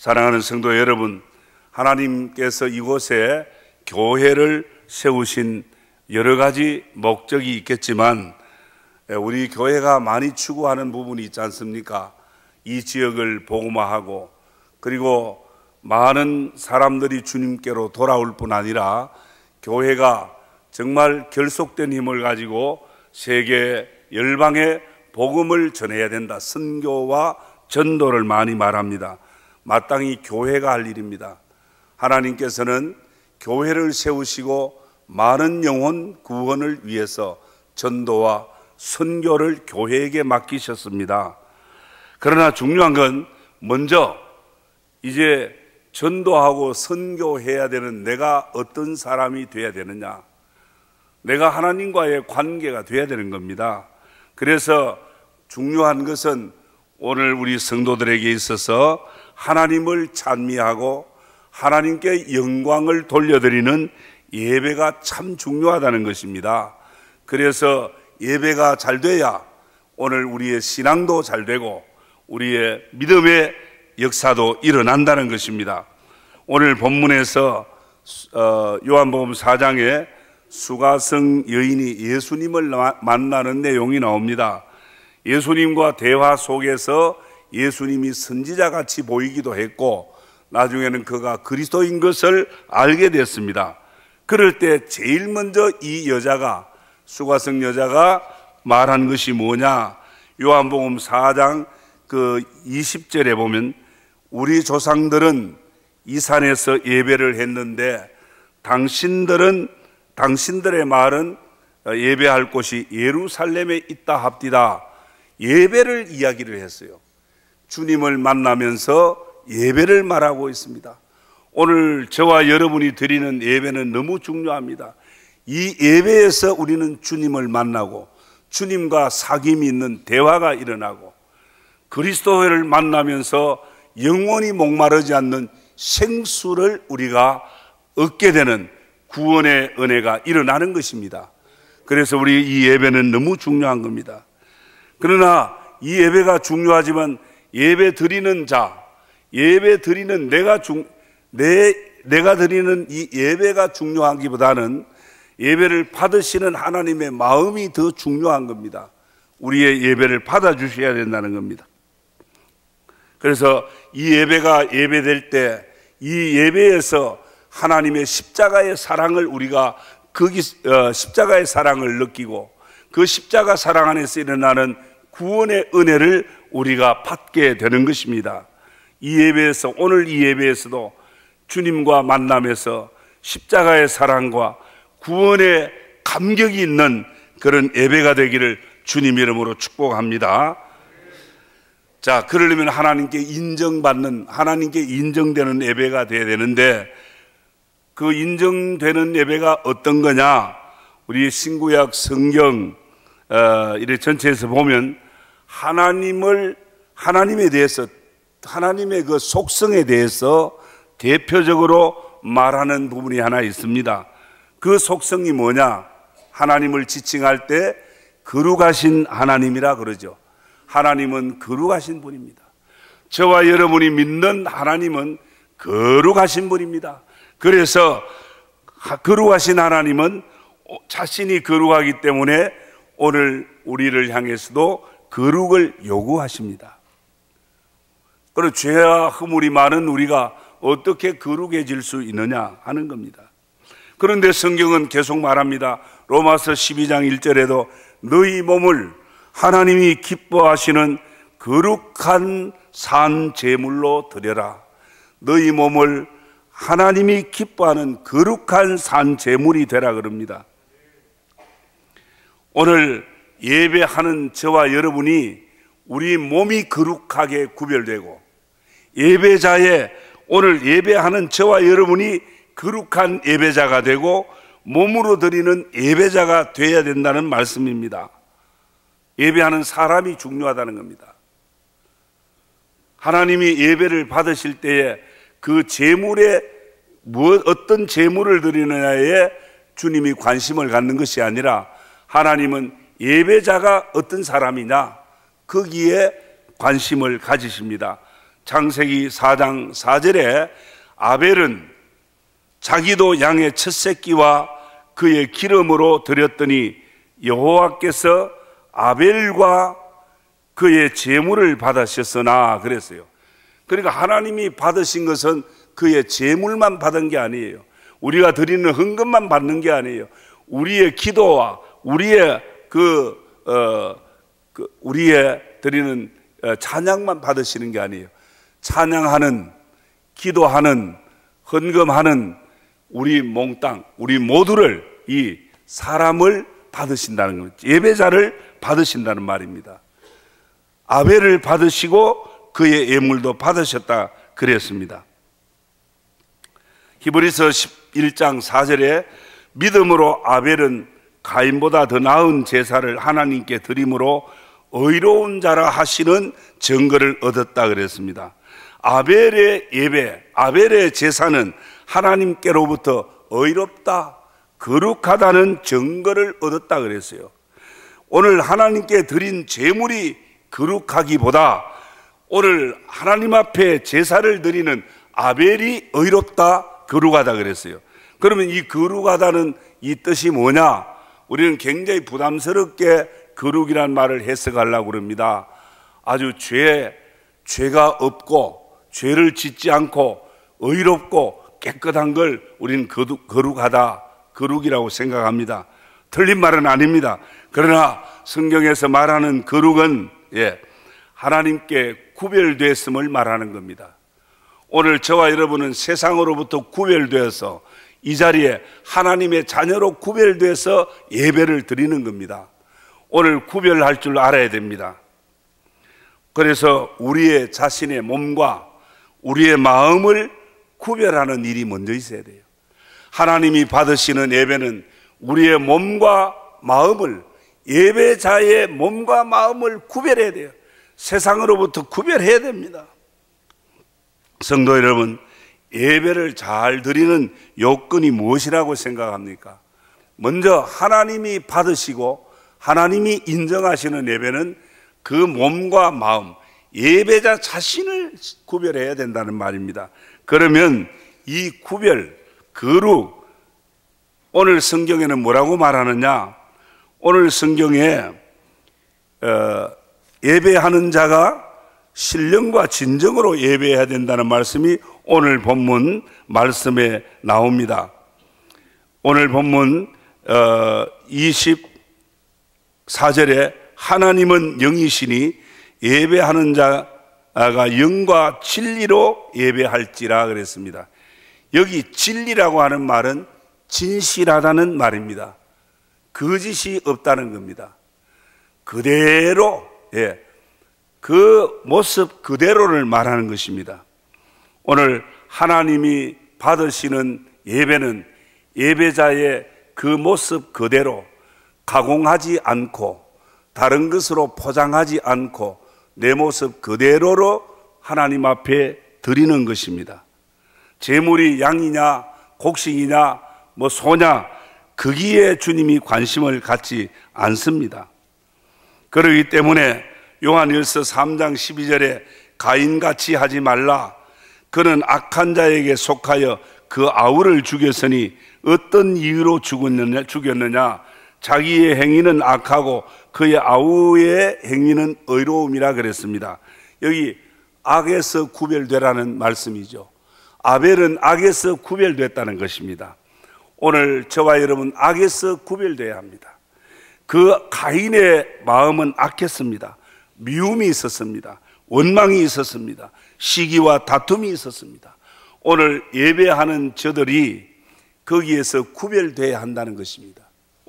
사랑하는 성도 여러분, 하나님께서 이곳에 교회를 세우신 여러 가지 목적이 있겠지만 우리 교회가 많이 추구하는 부분이 있지 않습니까? 이 지역을 복음화하고 그리고 많은 사람들이 주님께로 돌아올 뿐 아니라 교회가 정말 결속된 힘을 가지고 세계 열방에 복음을 전해야 된다. 선교와 전도를 많이 말합니다. 마땅히 교회가 할 일입니다. 하나님께서는 교회를 세우시고 많은 영혼 구원을 위해서 전도와 선교를 교회에게 맡기셨습니다. 그러나 중요한 건 먼저 이제 전도하고 선교해야 되는 내가 어떤 사람이 돼야 되느냐, 내가 하나님과의 관계가 돼야 되는 겁니다. 그래서 중요한 것은 오늘 우리 성도들에게 있어서 하나님을 찬미하고 하나님께 영광을 돌려드리는 예배가 참 중요하다는 것입니다. 그래서 예배가 잘 돼야 오늘 우리의 신앙도 잘 되고 우리의 믿음의 역사도 일어난다는 것입니다. 오늘 본문에서 요한복음 4장에 수가성 여인이 예수님을 만나는 내용이 나옵니다. 예수님과 대화 속에서 예수님이 선지자같이 보이기도 했고 나중에는 그가 그리스도인 것을 알게 됐습니다. 그럴 때 제일 먼저 이 여자가, 수가성 여자가 말한 것이 뭐냐? 요한복음 4장 20절에 보면 우리 조상들은 이 산에서 예배를 했는데 당신들의 말은 예배할 곳이 예루살렘에 있다 합디다. 예배를 이야기를 했어요. 주님을 만나면서 예배를 말하고 있습니다. 오늘 저와 여러분이 드리는 예배는 너무 중요합니다. 이 예배에서 우리는 주님을 만나고 주님과 사귐이 있는 대화가 일어나고 그리스도를 만나면서 영원히 목마르지 않는 생수를 우리가 얻게 되는 구원의 은혜가 일어나는 것입니다. 그래서 우리 이 예배는 너무 중요한 겁니다. 그러나 이 예배가 중요하지만 예배 드리는 자, 예배 드리는 내가 드리는 이 예배가 중요하기보다는 예배를 받으시는 하나님의 마음이 더 중요한 겁니다. 우리의 예배를 받아주셔야 된다는 겁니다. 그래서 이 예배가 예배될 때 이 예배에서 하나님의 십자가의 사랑을 우리가 십자가의 사랑을 느끼고 그 십자가 사랑 안에서 일어나는 구원의 은혜를 우리가 받게 되는 것입니다. 이 예배에서, 오늘 이 예배에서도 주님과 만남에서 십자가의 사랑과 구원의 감격이 있는 그런 예배가 되기를 주님 이름으로 축복합니다. 자, 그러려면 하나님께 인정받는, 하나님께 인정되는 예배가 되어야 되는데 그 인정되는 예배가 어떤 거냐? 우리 신구약 성경 이래 전체에서 보면 하나님에 대해서, 하나님의 그 속성에 대해서 대표적으로 말하는 부분이 하나 있습니다. 그 속성이 뭐냐? 하나님을 지칭할 때 거룩하신 하나님이라 그러죠. 하나님은 거룩하신 분입니다. 저와 여러분이 믿는 하나님은 거룩하신 분입니다. 그래서 거룩하신 하나님은 자신이 거룩하기 때문에 오늘 우리를 향해서도 거룩을 요구하십니다. 그리고 죄와 허물이 많은 우리가 어떻게 거룩해질 수 있느냐 하는 겁니다. 그런데 성경은 계속 말합니다. 로마서 12장 1절에도 너희 몸을 하나님이 기뻐하시는 거룩한 산 제물로 드려라. 너희 몸을 하나님이 기뻐하는 거룩한 산 제물이 되라 그럽니다. 오늘 예배하는 저와 여러분이 우리 몸이 거룩하게 구별되고 예배자의, 오늘 예배하는 저와 여러분이 거룩한 예배자가 되고 몸으로 드리는 예배자가 되어야 된다는 말씀입니다. 예배하는 사람이 중요하다는 겁니다. 하나님이 예배를 받으실 때에 그 제물에 어떤 제물을 드리느냐에 주님이 관심을 갖는 것이 아니라 하나님은 예배자가 어떤 사람이냐 거기에 관심을 가지십니다. 창세기 4장 4절에 아벨은 자기도 양의 첫 새끼와 그의 기름으로 드렸더니 여호와께서 아벨과 그의 제물을 받으셨으나 그랬어요. 그러니까 하나님이 받으신 것은 그의 제물만 받은 게 아니에요. 우리가 드리는 헌금만 받는 게 아니에요. 우리의 기도와 우리의 우리의 드리는 찬양만 받으시는 게 아니에요. 찬양하는, 기도하는, 헌금하는 우리 몽땅, 우리 모두를, 이 사람을 받으신다는 거예요. 예배자를 받으신다는 말입니다. 아벨을 받으시고 그의 예물도 받으셨다 그랬습니다. 히브리서 11장 4절에 믿음으로 아벨은 가인보다 더 나은 제사를 하나님께 드림으로 의로운 자라 하시는 증거를 얻었다 그랬습니다. 아벨의 예배, 아벨의 제사는 하나님께로부터 의롭다, 거룩하다는 증거를 얻었다 그랬어요. 오늘 하나님께 드린 제물이 거룩하기보다 오늘 하나님 앞에 제사를 드리는 아벨이 의롭다, 거룩하다 그랬어요. 그러면 이 거룩하다는 이 뜻이 뭐냐? 우리는 굉장히 부담스럽게 거룩이란 말을 해석하려고 그럽니다. 아주 죄가 없고 죄를 짓지 않고 의롭고 깨끗한 걸 우리는 거룩하다, 거룩이라고 생각합니다. 틀린 말은 아닙니다. 그러나 성경에서 말하는 거룩은 하나님께 구별되었음을 말하는 겁니다. 오늘 저와 여러분은 세상으로부터 구별되어서 이 자리에 하나님의 자녀로 구별돼서 예배를 드리는 겁니다. 오늘 구별할 줄 알아야 됩니다. 그래서 우리의 자신의 몸과 우리의 마음을 구별하는 일이 먼저 있어야 돼요. 하나님이 받으시는 예배는 우리의 몸과 마음을, 예배자의 몸과 마음을 구별해야 돼요. 세상으로부터 구별해야 됩니다. 성도 여러분, 예배를 잘 드리는 요건이 무엇이라고 생각합니까? 먼저 하나님이 받으시고 하나님이 인정하시는 예배는 그 몸과 마음, 예배자 자신을 구별해야 된다는 말입니다. 그러면 이 구별, 거룩, 오늘 성경에는 뭐라고 말하느냐? 오늘 성경에 예배하는 자가 신령과 진정으로 예배해야 된다는 말씀이 오늘 본문 말씀에 나옵니다. 오늘 본문 24절에 하나님은 영이시니 예배하는 자가 영과 진리로 예배할지라 그랬습니다. 여기 진리라고 하는 말은 진실하다는 말입니다. 거짓이 없다는 겁니다. 그대로, 그 모습 그대로를 말하는 것입니다. 오늘 하나님이 받으시는 예배는 예배자의 그 모습 그대로 가공하지 않고 다른 것으로 포장하지 않고 내 모습 그대로로 하나님 앞에 드리는 것입니다. 제물이 양이냐 곡식이냐 소냐 거기에 주님이 관심을 갖지 않습니다. 그렇기 때문에 요한일서 3장 12절에 가인같이 하지 말라. 그는 악한 자에게 속하여 그 아우를 죽였으니 어떤 이유로 죽였느냐? 자기의 행위는 악하고 그의 아우의 행위는 의로움이라 그랬습니다. 여기 악에서 구별되라는 말씀이죠. 아벨은 악에서 구별됐다는 것입니다. 오늘 저와 여러분 악에서 구별돼야 합니다. 그 가인의 마음은 악했습니다. 미움이 있었습니다. 원망이 있었습니다. 시기와 다툼이 있었습니다. 오늘 예배하는 저들이 거기에서 구별돼야 한다는 것입니다.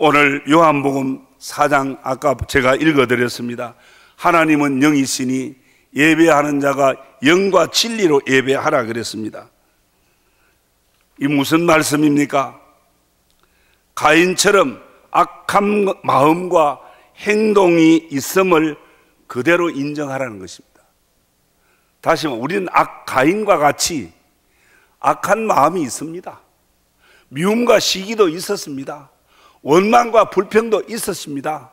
오늘 요한복음 4장 아까 제가 읽어드렸습니다. 하나님은 영이시니 예배하는 자가 영과 진리로 예배하라 그랬습니다. 이 무슨 말씀입니까? 가인처럼 악한 마음과 행동이 있음을 그대로 인정하라는 것입니다. 다시 말해 우리는 가인과 같이 악한 마음이 있습니다. 미움과 시기도 있었습니다. 원망과 불평도 있었습니다.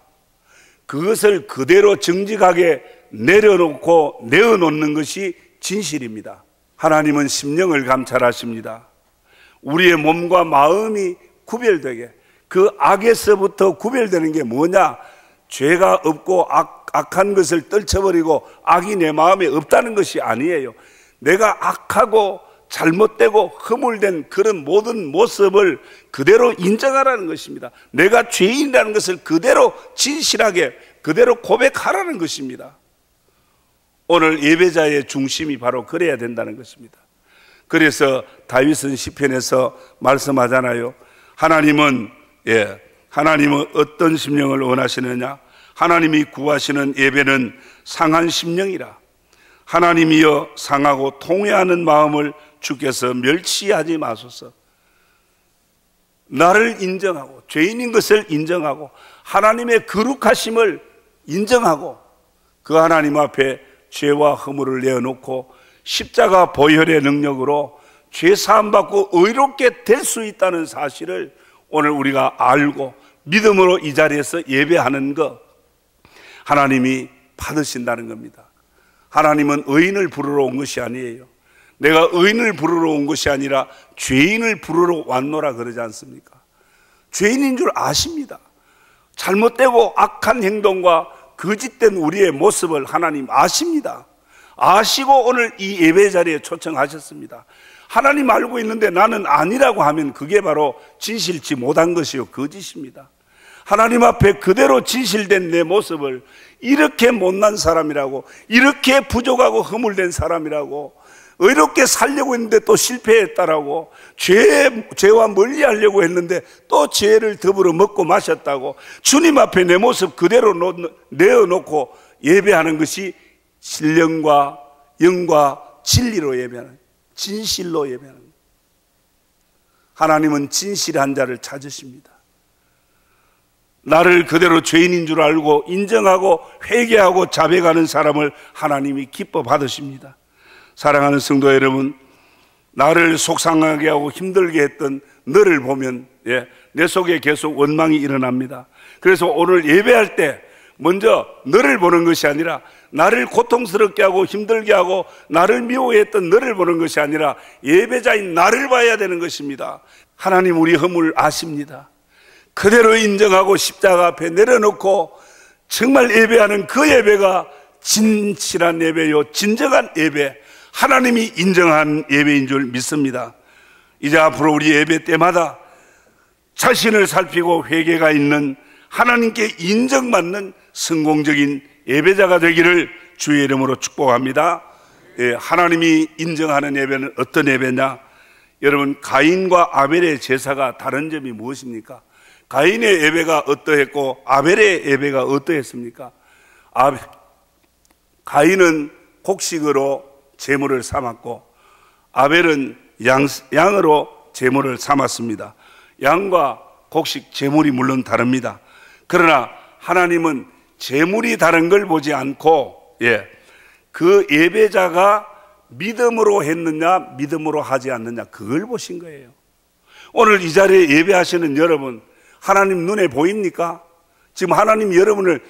그것을 그대로 정직하게 내려놓고 내어놓는 것이 진실입니다. 하나님은 심령을 감찰하십니다. 우리의 몸과 마음이 구별되게, 그 악에서부터 구별되는 게 뭐냐? 죄가 없고 악한 것을 떨쳐버리고 악이 내 마음에 없다는 것이 아니에요. 내가 악하고 잘못되고 허물된 그런 모든 모습을 그대로 인정하라는 것입니다. 내가 죄인이라는 것을 그대로 진실하게 그대로 고백하라는 것입니다. 오늘 예배자의 중심이 바로 그래야 된다는 것입니다. 그래서 다윗은 시편에서 말씀하잖아요. 하나님은 어떤 심령을 원하시느냐? 하나님이 구하시는 예배는 상한 심령이라. 하나님이여 상하고 통회하는 마음을 주께서 멸치하지 마소서. 나를 인정하고 죄인인 것을 인정하고 하나님의 거룩하심을 인정하고 그 하나님 앞에 죄와 허물을 내어놓고 십자가 보혈의 능력으로 죄 사함 받고 의롭게 될 수 있다는 사실을 오늘 우리가 알고 믿음으로 이 자리에서 예배하는 것, 하나님이 받으신다는 겁니다. 하나님은 의인을 부르러 온 것이 아니에요. 내가 의인을 부르러 온 것이 아니라 죄인을 부르러 왔노라 그러지 않습니까? 죄인인 줄 아십니다. 잘못되고 악한 행동과 거짓된 우리의 모습을 하나님 아십니다. 아시고 오늘 이 예배 자리에 초청하셨습니다. 하나님 알고 있는데 나는 아니라고 하면 그게 바로 진실치 못한 것이요 거짓입니다. 하나님 앞에 그대로 진실된 내 모습을 이렇게 못난 사람이라고, 이렇게 부족하고 허물된 사람이라고, 의롭게 살려고 했는데 또 실패했다라고, 죄와 멀리 하려고 했는데 또 죄를 더불어 먹고 마셨다고, 주님 앞에 내 모습 그대로 내어놓고 예배하는 것이 신령과 영과 진리로 예배하는, 진실로 예배하는, 하나님은 진실한 자를 찾으십니다. 나를 그대로 죄인인 줄 알고 인정하고 회개하고 자백하는 사람을 하나님이 기뻐 받으십니다. 사랑하는 성도 여러분, 나를 속상하게 하고 힘들게 했던 너를 보면 내 속에 계속 원망이 일어납니다. 그래서 오늘 예배할 때 먼저 너를 보는 것이 아니라, 나를 고통스럽게 하고 힘들게 하고 나를 미워했던 너를 보는 것이 아니라 예배자인 나를 봐야 되는 것입니다. 하나님 우리 허물 아십니다. 그대로 인정하고 십자가 앞에 내려놓고 정말 예배하는 그 예배가 진실한 예배요, 진정한 예배, 하나님이 인정한 예배인 줄 믿습니다. 이제 앞으로 우리 예배 때마다 자신을 살피고 회개가 있는, 하나님께 인정받는 성공적인 예배자가 되기를 주의 이름으로 축복합니다. 하나님이 인정하는 예배는 어떤 예배냐? 여러분, 가인과 아벨의 제사가 다른 점이 무엇입니까? 가인의 예배가 어떠했고 아벨의 예배가 어떠했습니까? 가인은 곡식으로 제물을 삼았고 아벨은 양으로 제물을 삼았습니다. 양과 곡식, 제물이 물론 다릅니다. 그러나 하나님은 제물이 다른 걸 보지 않고 그 예배자가 믿음으로 했느냐 믿음으로 하지 않느냐, 그걸 보신 거예요. 오늘 이 자리에 예배하시는 여러분, 하나님 눈에 보입니까? 지금 하나님 여러분을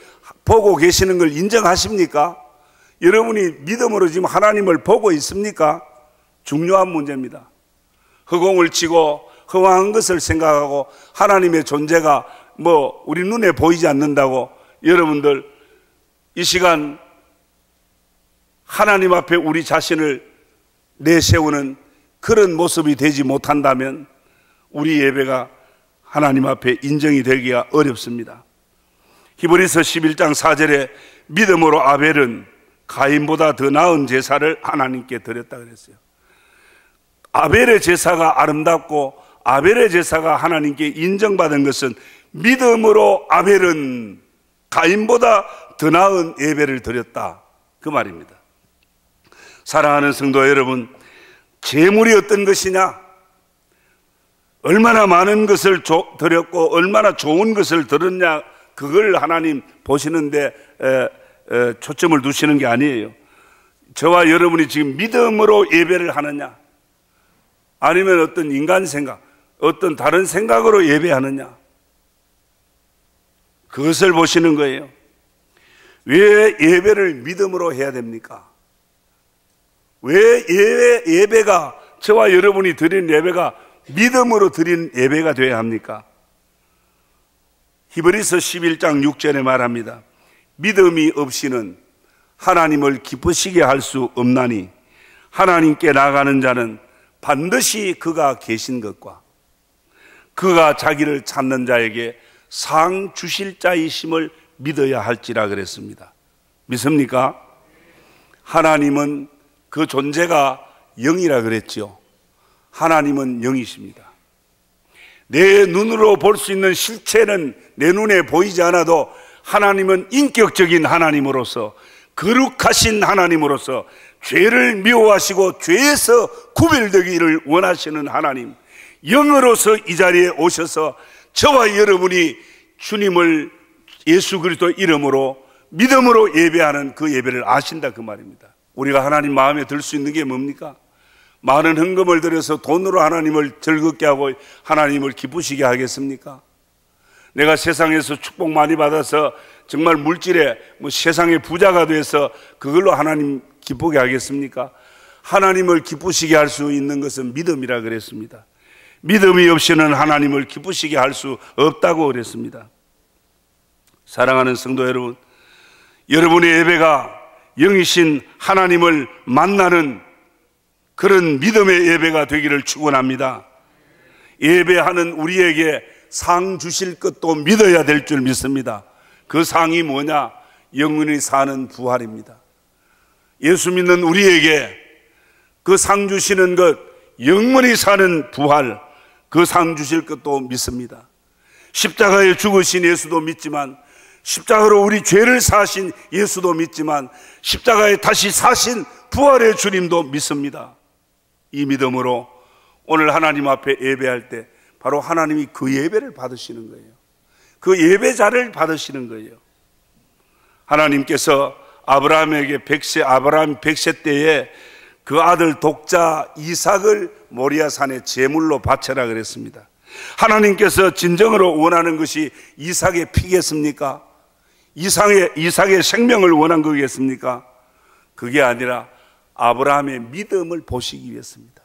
보고 계시는 걸 인정하십니까? 여러분이 믿음으로 지금 하나님을 보고 있습니까? 중요한 문제입니다. 허공을 치고 허황한 것을 생각하고 하나님의 존재가 우리 눈에 보이지 않는다고 여러분들 이 시간 하나님 앞에 우리 자신을 내세우는 그런 모습이 되지 못한다면 우리 예배가 하나님 앞에 인정이 되기가 어렵습니다. 히브리서 11장 4절에 믿음으로 아벨은 가인보다 더 나은 제사를 하나님께 드렸다 그랬어요. 아벨의 제사가 아름답고 아벨의 제사가 하나님께 인정받은 것은 믿음으로 아벨은 가인보다 더 나은 예배를 드렸다, 그 말입니다. 사랑하는 성도 여러분, 제물이 어떤 것이냐, 얼마나 많은 것을 드렸고 얼마나 좋은 것을 드렸냐, 그걸 하나님 보시는데 초점을 두시는 게 아니에요. 저와 여러분이 지금 믿음으로 예배를 하느냐, 아니면 어떤 인간 생각, 어떤 다른 생각으로 예배하느냐, 그것을 보시는 거예요. 왜 예배를 믿음으로 해야 됩니까? 왜 예배가, 저와 여러분이 드리는 예배가 믿음으로 드리는 예배가 되어야 합니까? 히브리서 11장 6절에 말합니다. 믿음이 없이는 하나님을 기쁘시게 할 수 없나니 하나님께 나아가는 자는 반드시 그가 계신 것과 그가 자기를 찾는 자에게 상 주실 자이심을 믿어야 할지라 그랬습니다. 믿습니까? 하나님은 그 존재가 영이라 그랬죠. 하나님은 영이십니다. 내 눈으로 볼 수 있는 실체는 내 눈에 보이지 않아도 하나님은 인격적인 하나님으로서, 거룩하신 하나님으로서 죄를 미워하시고 죄에서 구별되기를 원하시는 하나님, 영으로서 이 자리에 오셔서 저와 여러분이 주님을 예수 그리스도 이름으로 믿음으로 예배하는 그 예배를 아신다, 그 말입니다. 우리가 하나님 마음에 들 수 있는 게 뭡니까? 많은 헌금을 들여서 돈으로 하나님을 즐겁게 하고 하나님을 기쁘시게 하겠습니까? 내가 세상에서 축복 많이 받아서 정말 물질에 세상의 부자가 돼서 그걸로 하나님 기쁘게 하겠습니까? 하나님을 기쁘시게 할 수 있는 것은 믿음이라 그랬습니다. 믿음이 없이는 하나님을 기쁘시게 할 수 없다고 그랬습니다. 사랑하는 성도 여러분, 여러분의 예배가 영이신 하나님을 만나는 그런 믿음의 예배가 되기를 축원합니다. 예배하는 우리에게 상 주실 것도 믿어야 될 줄 믿습니다. 그 상이 뭐냐? 영원히 사는 부활입니다. 예수 믿는 우리에게 그 상 주시는 것, 영원히 사는 부활, 그 상 주실 것도 믿습니다. 십자가에 죽으신 예수도 믿지만, 십자가로 우리 죄를 사신 예수도 믿지만, 십자가에 다시 사신 부활의 주님도 믿습니다. 이 믿음으로 오늘 하나님 앞에 예배할 때 바로 하나님이 그 예배를 받으시는 거예요. 그 예배자를 받으시는 거예요. 하나님께서 아브라함에게 아브라함 100세 때에 그 아들 독자 이삭을 모리아산에 제물로 바쳐라 그랬습니다. 하나님께서 진정으로 원하는 것이 이삭의 피겠습니까? 이삭의 생명을 원한 거겠습니까? 그게 아니라 아브라함의 믿음을 보시기 위해서입니다.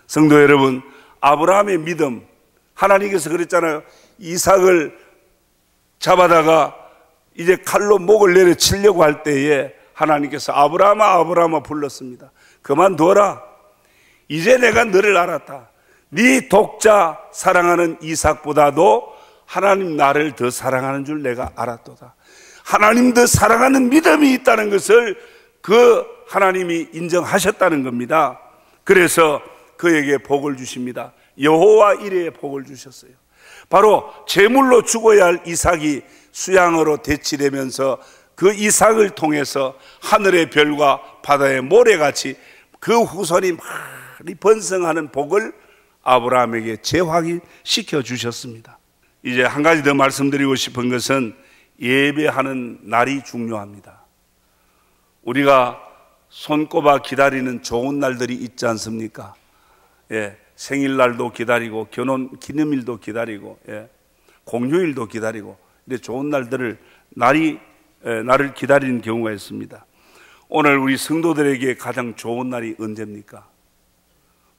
성도 여러분, 아브라함의 믿음, 하나님께서 그랬잖아요. 이삭을 잡아다가 이제 칼로 목을 내려치려고 할 때에 하나님께서 아브라함아 아브라함아 불렀습니다. 그만둬라. 이제 내가 너를 알았다. 네 독자 사랑하는 이삭보다도 하나님 나를 더 사랑하는 줄 내가 알았도다. 하나님 더 사랑하는 믿음이 있다는 것을 그 하나님이 인정하셨다는 겁니다. 그래서 그에게 복을 주십니다. 여호와 이레의 복을 주셨어요. 바로 제물로 죽어야 할 이삭이 수양으로 대치되면서 그 이삭을 통해서 하늘의 별과 바다의 모래같이 그 후손이 많이 번성하는 복을 아브라함에게 재확인시켜 주셨습니다. 이제 한 가지 더 말씀드리고 싶은 것은 예배하는 날이 중요합니다. 우리가 손꼽아 기다리는 좋은 날들이 있지 않습니까? 예, 생일날도 기다리고 결혼 기념일도 기다리고 공휴일도 기다리고 이제 좋은 날들을 나를 기다리는 경우가 있습니다. 오늘 우리 성도들에게 가장 좋은 날이 언제입니까?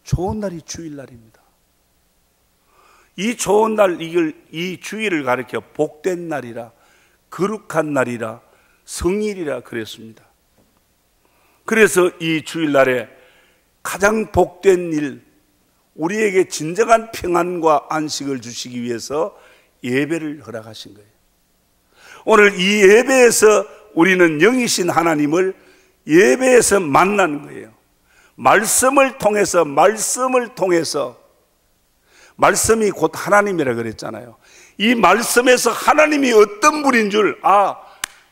좋은 날이 주일날입니다. 이 좋은 날, 이 주일을 가리켜 복된 날이라, 거룩한 날이라, 성일이라 그랬습니다. 그래서 이 주일날에 가장 복된 일, 우리에게 진정한 평안과 안식을 주시기 위해서 예배를 허락하신 거예요. 오늘 이 예배에서 우리는 영이신 하나님을 예배에서 만나는 거예요. 말씀을 통해서 말씀이 곧 하나님이라 그랬잖아요. 이 말씀에서 하나님이 어떤 분인 줄,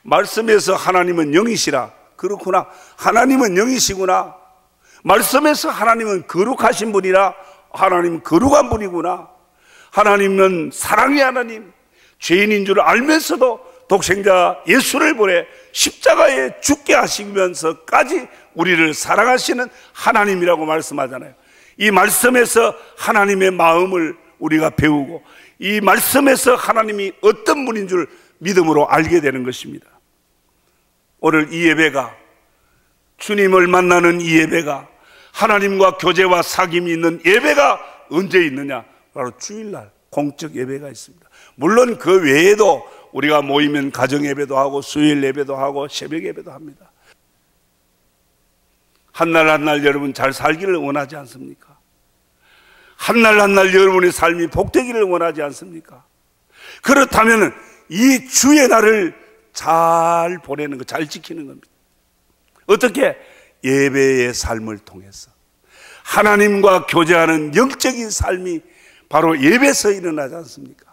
말씀에서 하나님은 영이시라. 그렇구나. 하나님은 영이시구나. 말씀에서 하나님은 거룩하신 분이라. 하나님은 거룩한 분이구나. 하나님은 사랑의 하나님, 죄인인 줄 알면서도 독생자 예수를 보내 십자가에 죽게 하시면서까지 우리를 사랑하시는 하나님이라고 말씀하잖아요. 이 말씀에서 하나님의 마음을 우리가 배우고 이 말씀에서 하나님이 어떤 분인 줄 믿음으로 알게 되는 것입니다. 오늘 이 예배가 주님을 만나는 이 예배가, 하나님과 교제와 사귐이 있는 예배가 언제 있느냐? 바로 주일날 공적 예배가 있습니다. 물론 그 외에도 우리가 모이면 가정 예배도 하고 수요일 예배도 하고 새벽 예배도 합니다. 한날 한날 여러분 잘 살기를 원하지 않습니까? 한날 한날 여러분의 삶이 복되기를 원하지 않습니까? 그렇다면 이 주의 날을 잘 보내는 것, 잘 지키는 겁니다. 어떻게? 예배의 삶을 통해서 하나님과 교제하는 영적인 삶이 바로 예배에서 일어나지 않습니까?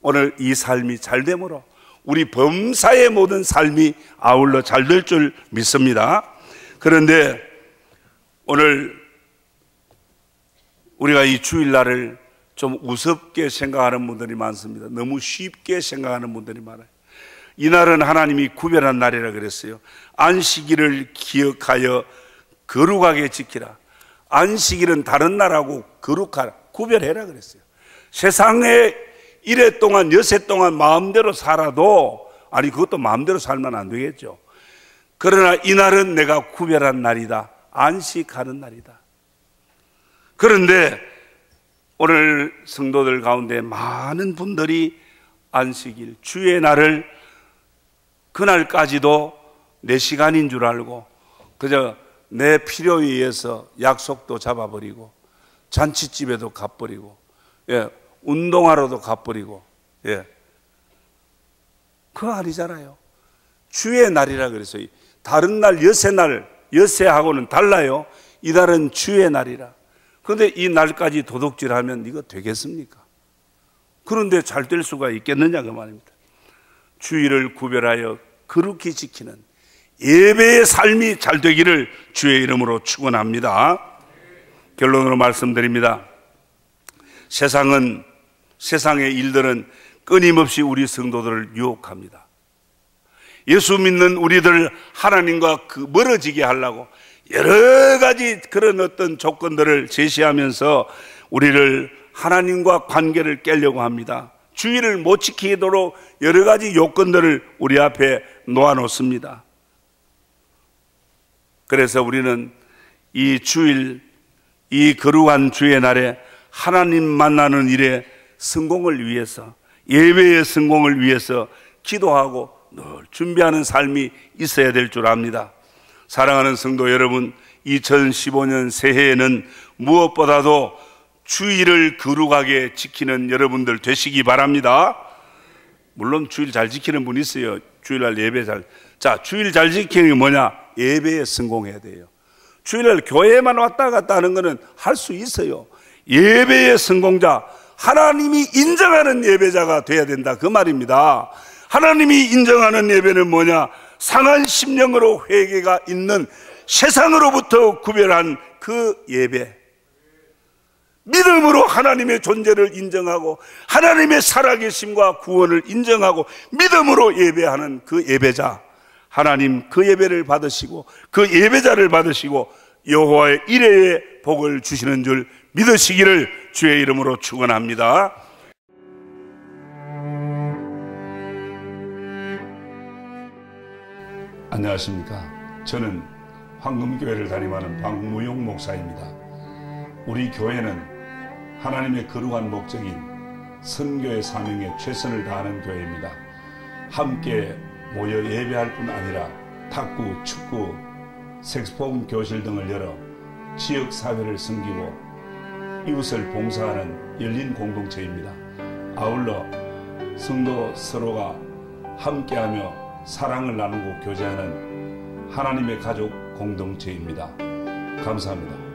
오늘 이 삶이 잘 되므로 우리 범사의 모든 삶이 아울러 잘 될 줄 믿습니다. 그런데 오늘 우리가 이 주일날을 좀 우습게 생각하는 분들이 많습니다. 너무 쉽게 생각하는 분들이 많아요. 이 날은 하나님이 구별한 날이라 그랬어요. 안식일을 기억하여 거룩하게 지키라. 안식일은 다른 날하고 거룩하라, 구별해라 그랬어요. 세상에 이래 동안 여세 동안 마음대로 살아도, 아니 그것도 마음대로 살면 안 되겠죠. 그러나 이 날은 내가 구별한 날이다, 안식하는 날이다. 그런데 오늘 성도들 가운데 많은 분들이 안식일, 주의 날을 그날까지도 내 시간인 줄 알고 그저 내 필요에 의해서 약속도 잡아버리고 잔치집에도 가버리고, 운동하러도 가버리고, 그거 아니잖아요. 주의 날이라 그랬어요. 다른 날, 여세날, 여세하고는 달라요. 이 날은 주의 날이라. 그런데 이 날까지 도둑질하면 이거 되겠습니까? 그런데 잘 될 수가 있겠느냐 그 말입니다. 주일을 구별하여 거룩히 지키는 예배의 삶이 잘 되기를 주의 이름으로 축원합니다. 결론으로 말씀드립니다. 세상의 일들은 끊임없이 우리 성도들을 유혹합니다. 예수 믿는 우리들 하나님과 멀어지게 하려고 여러 가지 그런 어떤 조건들을 제시하면서 우리를 하나님과 관계를 깨려고 합니다. 주의를 못 지키도록 여러 가지 요건들을 우리 앞에 놓아놓습니다. 그래서 우리는 이 주일, 이 거룩한 주의 날에 하나님 만나는 일에 성공을 위해서, 예배의 성공을 위해서 기도하고 늘 준비하는 삶이 있어야 될 줄 압니다. 사랑하는 성도 여러분, 2015년 새해에는 무엇보다도 주일을 거룩하게 지키는 여러분들 되시기 바랍니다. 물론 주일 잘 지키는 분 있어요. 주일날 예배 주일 잘 지키는 게 뭐냐? 예배에 성공해야 돼요. 주일날 교회만 왔다 갔다 하는 거는 할 수 있어요. 예배의 성공자, 하나님이 인정하는 예배자가 돼야 된다 그 말입니다. 하나님이 인정하는 예배는 뭐냐? 상한 심령으로 회개가 있는, 세상으로부터 구별한 그 예배, 믿음으로 하나님의 존재를 인정하고 하나님의 살아계심과 구원을 인정하고 믿음으로 예배하는 그 예배자, 하나님 그 예배를 받으시고 그 예배자를 받으시고 여호와의 이레의 복을 주시는 줄 믿으시기를 주의 이름으로 축원합니다. 안녕하십니까. 저는 황금교회를 담임하는 박무용 목사입니다. 우리 교회는 하나님의 거룩한 목적인 선교의 사명에 최선을 다하는 교회입니다. 함께 모여 예배할 뿐 아니라 탁구, 축구, 색소폰 교실 등을 열어 지역사회를 섬기고 이웃을 봉사하는 열린 공동체입니다. 아울러 성도 서로가 함께하며 사랑을 나누고 교제하는 하나님의 가족 공동체입니다. 감사합니다.